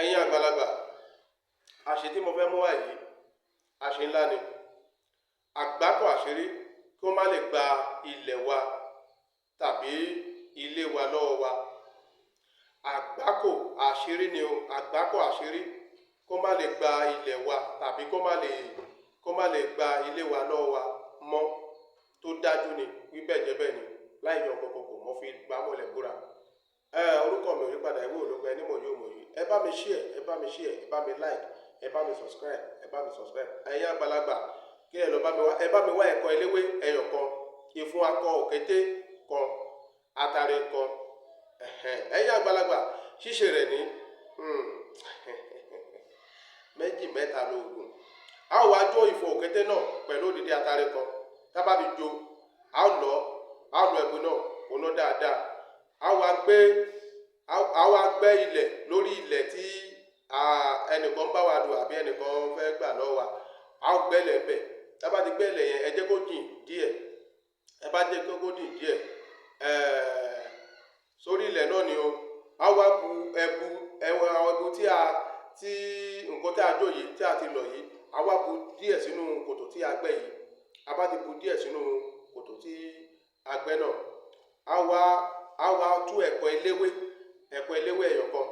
Ẹ̀yin àgbàlagbà, àṣẹ tí mo fẹ́ mú wá yìí, àṣẹ ńlá ni. Àgbákò àṣírí kí ó má lè gba ilẹ̀ wa tàbí ilé wa lọ́wọ́ wa. Àgbákò àṣírí ni o, àgbákò àṣírí kó má lè gba ilẹ̀ wa tàbí kó má lè gba ilé wa lọ́wọ́ wa mọ́. Tó dájú ni, wí bẹ́ẹ̀ jẹ́ bẹ́ẹ̀ ni, láì yan kòkòkò mo fi gbá mọ́lẹ̀ búra. Orúkọ mi ò yí padà, ìwé ológun ẹni mọ̀ yóò mọ̀ yìí. Ẹ bá mi share, ẹ bá mi share, ẹ bá mi like, ẹ bá mi subscribe, ẹ bá mi subscribe. Ẹ̀yin àgbàlagbà, kí ẹ lọ bá mi wá, ẹ bá mi wá ẹ̀kọ́ eléwé ẹyọ kan, ìfun akọ òkété kan, atare kan. Ẹ̀yin àgbàlagbà, ṣíṣe rẹ̀ ní méjì mẹ́ta lóògùn. A ó wá jó ìfun òkété náà pẹ̀lú odidi atare kan. Tá bá fi jó, a ó lọ ẹ̀bùn náà, òun náà dáadáa. A wá gbẹ́ ilẹ̀ lórí ilẹ̀ tí ẹnìkan bá wa lò àbí ẹnìkan fẹ́ gbà lọ́wọ́ wa. A ó gbẹ́lẹ̀ bẹ̀. Tá bá ti gbẹ́lẹ̀ yẹn, ẹ jẹ́ kó jìn díẹ̀. Ẹ bá jẹ́ kó jìn díẹ̀. Sórí ilẹ̀ náà ni o. A wá bu ẹbu tí nǹkan tí a jó yìí, tí a ti lọ̀ yìí. A wá bu díẹ̀ sínú kòtò tí a gbẹ́ yìí. A bá ti bu díẹ̀ sínú kòtò tí a gbẹ́ náà. A wá tú ẹ̀kọ́ eléwé ẹyọ kan.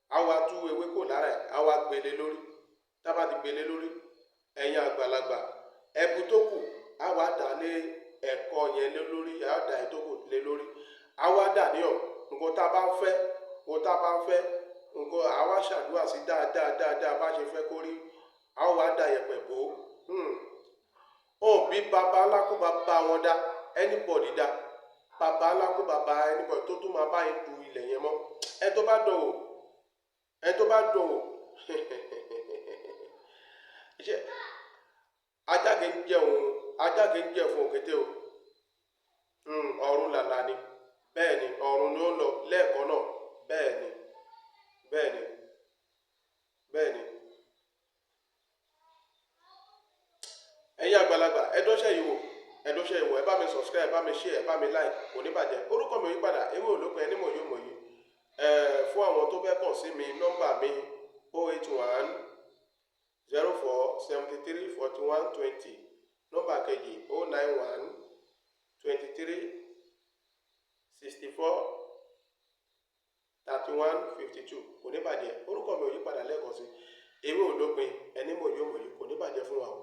A wá tú ewé kò lára ẹ̀. A wá gbélé lórí. Tá bá ti gbélé lórí, ẹ̀yin àgbàlagbà, ẹbu tó kù, a wá dà lé ẹ̀kọ́ yẹn lé lórí. A dà ẹ̀ tó kù lé lórí. A wá dà níyàn. Nǹkan tá bá ń fẹ́, nǹkan a wá ṣàdúrà sí dáadáa bá ṣe fẹ́ kó rí. A wá dà yẹ̀pẹ̀ bò. Bí baba ńlá kó bá wọn dá, anybody dá. Baba ńlá kó baba anybody tó tún máa bá yín du ilẹ̀ yẹn mọ́. Ẹ tó bá dán o. Ajá kì í jẹ fún òkété o. Ọ̀run làlà ni. Bẹ́ẹ̀ ni, ọ̀run ni ó lọ lẹ́ẹ̀kan náà. Bẹ́ẹ̀ ni. Ẹ̀yin àgbàlagbà, ẹ dọ́ṣẹ́ yìí wò. Ẹ bá mi subscribe, ẹ bá mi share, ẹ bá mi like, kò ní bàjẹ́. Orúkọ mi ò yí padà, ewé ológun ẹni mọ̀ yóò mọ̀ yìí. Fún àwọn tó fẹ́ kàn sí mi, nọ́mbà mi 081 04 73 41 20. Nọ́mbà kejì 091 23 64 31 52. Kò ní bàjẹ́. Orúkọ mi ò yí padà lẹ́ẹ̀kan sí. Ewé ológun ẹni mọ̀ yóò mọ̀ yìí, kò ní bàjẹ́ fún wa o.